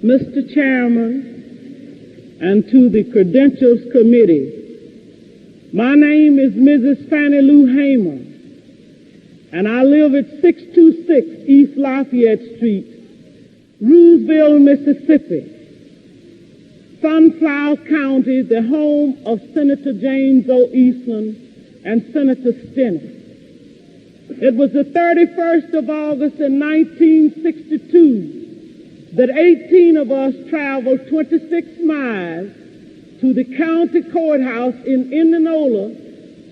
Mr. Chairman, and to the Credentials Committee. My name is Mrs. Fannie Lou Hamer, and I live at 626 East Lafayette Street, Ruleville, Mississippi, Sunflower County, the home of Senator James O. Eastland and Senator Stennis. It was the 31st of August in 1962 that 18 of us traveled 26 miles to the county courthouse in Indianola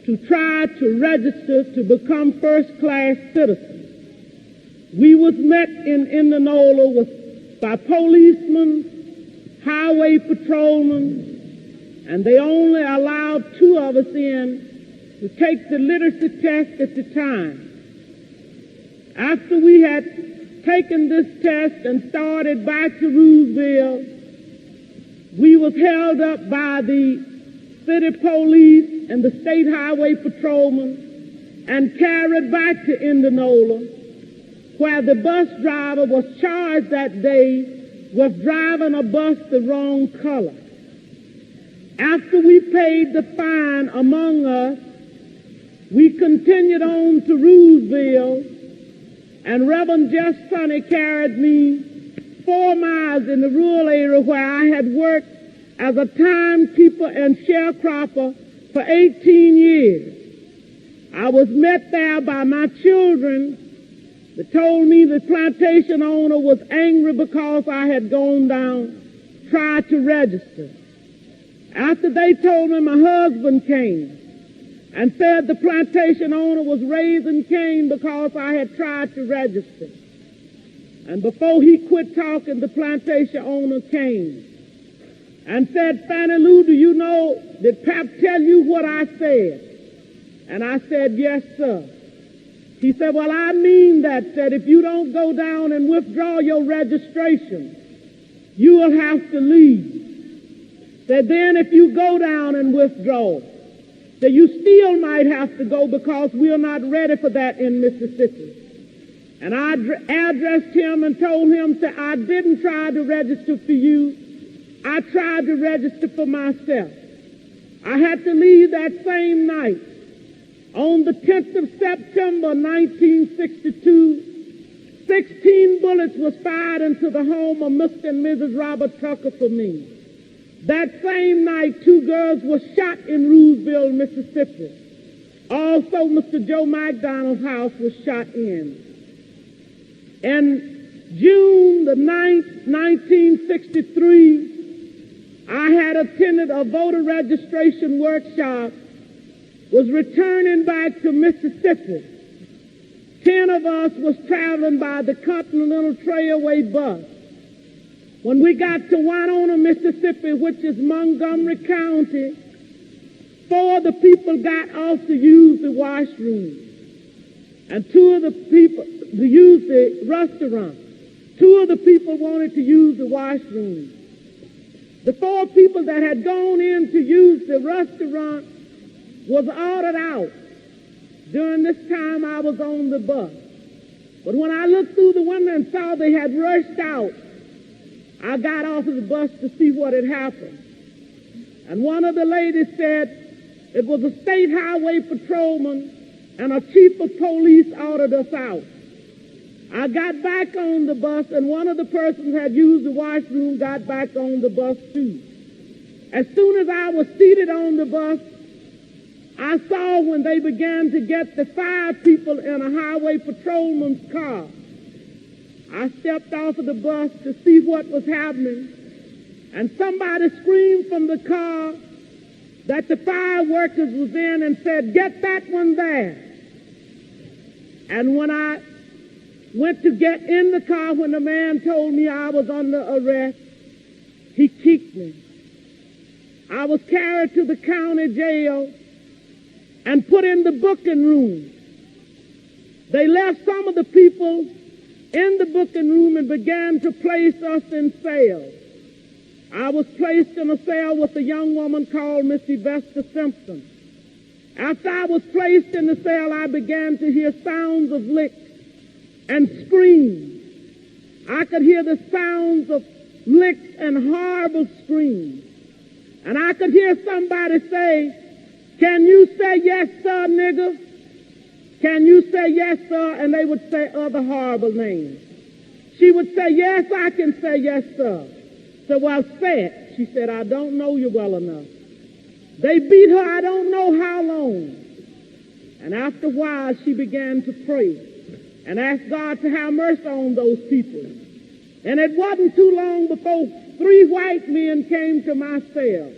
to try to register to become first-class citizens. We was met in Indianola by policemen, highway patrolmen, and they only allowed 2 of us in to take the literacy test at the time. After we had taken this test and started back to Ruleville, we was held up by the city police and the State Highway Patrolmen and carried back to Indianola, where the bus driver was charged that day with driving a bus the wrong color. After we paid the fine among us, we continued on to Ruleville, and Reverend Jeff Sunny carried me 4 miles in the rural area where I had worked as a timekeeper and sharecropper for 18 years. I was met there by my children that told me the plantation owner was angry because I had gone down, tried to register. After they told me, my husband came and said the plantation owner was raising Cain because I had tried to register. And before he quit talking, the plantation owner came and said, Fannie Lou, do you know, did Pap tell you what I said? And I said, yes, sir. He said, well, I mean that if you don't go down and withdraw your registration, you will have to leave. That then if you go down and withdraw, that you still might have to go because we are not ready for that in Mississippi. And I addressed him and told him that I didn't try to register for you. I tried to register for myself. I had to leave that same night. On the 10th of September, 1962, 16 bullets was fired into the home of Mr. and Mrs. Robert Tucker for me. That same night, 2 girls were shot in Ruleville, Mississippi. Also, Mr. Joe McDonald's house was shot in. In June the 9th, 1963, I had attended a voter registration workshop, was returning back to Mississippi. 10 of us was traveling by the Continental Trailway bus. When we got to Winona, Mississippi, which is Montgomery County, 4 of the people got off to use the washroom. And 2 of the people to use the restaurant. 2 of the people wanted to use the washroom. The 4 people that had gone in to use the restaurant was ordered out. During this time, I was on the bus. But when I looked through the window and saw they had rushed out, I got off of the bus to see what had happened. And one of the ladies said it was a State Highway Patrolman and a chief of police ordered us out. I got back on the bus, and one of the persons who had used the washroom got back on the bus too. As soon as I was seated on the bus, I saw when they began to get the 5 people in a highway patrolman's car. I stepped off of the bus to see what was happening, and somebody screamed from the car that the fire workers was in and said, get that one there. And when I went to get in the car, when the man told me I was under arrest, he kicked me. I was carried to the county jail and put in the booking room. They left some of the people in the booking room and began to place us in cells. I was placed in a cell with a young woman called Miss Yvesta Simpson. After I was placed in the cell, I began to hear sounds of licks and screams. I could hear the sounds of licks, and horrible screams. And I could hear somebody say, "Can you say yes, sir, nigger? Can you say yes, sir?" And they would say other horrible names. She would say, "Yes, I can say yes, sir." So, "Well, say it." She said, "I don't know you well enough." They beat her I don't know how long. And after a while, she began to pray and ask God to have mercy on those people. And it wasn't too long before 3 white men came to my cell.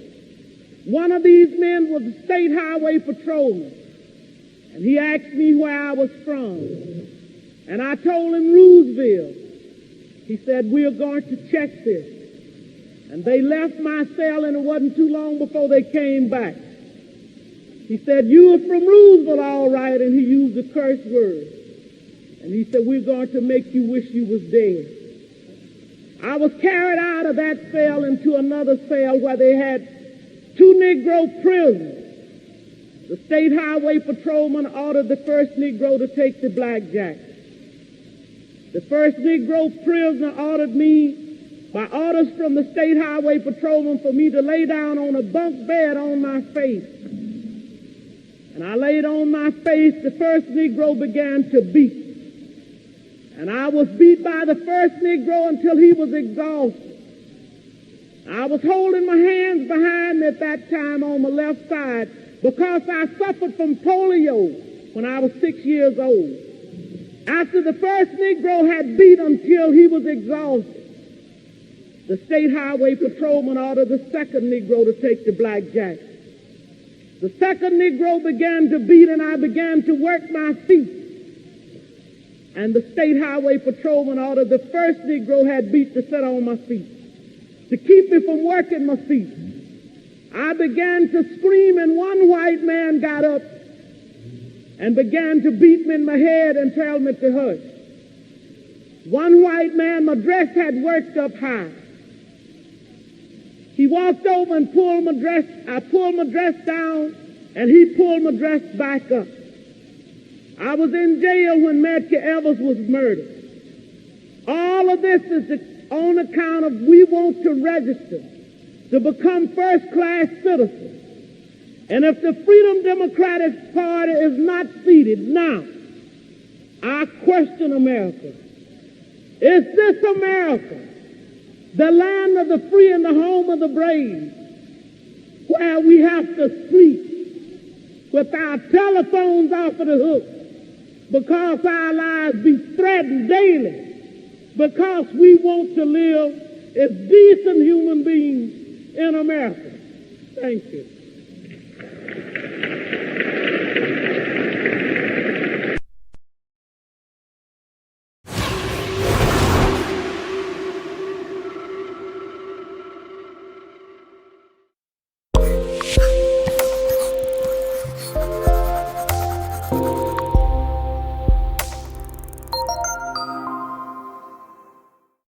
One of these men was a State Highway Patrolman. And he asked me where I was from. And I told him Ruleville. He said, "We're going to check this." And they left my cell, and it wasn't too long before they came back. He said, "You are from Ruleville, all right," and he used a curse word. And he said, "We're going to make you wish you was dead." I was carried out of that cell into another cell where they had 2 Negro prisoners. The State Highway Patrolman ordered the first Negro to take the blackjack. The first Negro prisoner ordered me, by orders from the State Highway Patrolman, for me to lay down on a bunk bed on my face. And I laid on my face. The first Negro began to beat. And I was beat by the first Negro until he was exhausted. I was holding my hands behind me at that time on my left side because I suffered from polio when I was 6 years old. After the first Negro had beat until he was exhausted, the State Highway Patrolman ordered the second Negro to take the blackjack. The second Negro began to beat, and I began to work my feet. And the State Highway Patrolman ordered the first Negro had beat to sit on my feet, to keep me from working my feet. I began to scream, and one white man got up and began to beat me in my head and tell me to hush. One white man, my dress had worked up high. He walked over and pulled my dress. I pulled my dress down, and he pulled my dress back up. I was in jail when Medgar Evers was murdered. All of this is on account of we want to register to become first-class citizens. And if the Freedom Democratic Party is not seated now, I question America. Is this America, the land of the free and the home of the brave, where we have to sleep with our telephones off of the hook because our lives be threatened daily, because we want to live as decent human beings in America? Thank you.